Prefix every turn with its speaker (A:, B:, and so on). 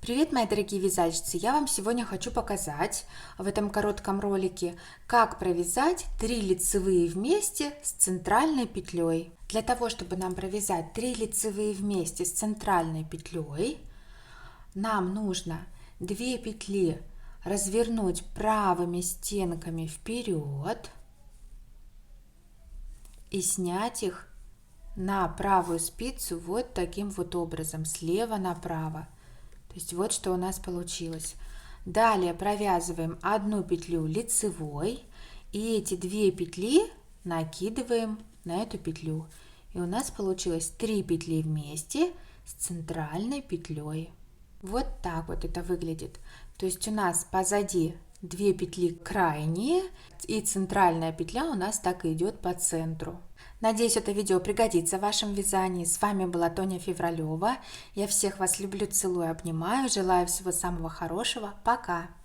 A: Привет, мои дорогие вязальщицы! Я вам сегодня хочу показать в этом коротком ролике, как провязать 3 лицевые вместе с центральной петлей. Для того, чтобы нам провязать 3 лицевые вместе с центральной петлей, нам нужно 2 петли развернуть правыми стенками вперед и снять их на правую спицу вот таким вот образом, слева направо. То есть вот что у нас получилось. Далее провязываем одну петлю лицевой и эти 2 петли накидываем на эту петлю. И у нас получилось 3 петли вместе с центральной петлей. Вот так вот это выглядит. То есть у нас позади 2 петли крайние и центральная петля у нас так и идет по центру. Надеюсь, это видео пригодится в вашем вязании. С вами была Тоня Февралева. Я всех вас люблю, целую, обнимаю. Желаю всего самого хорошего. Пока!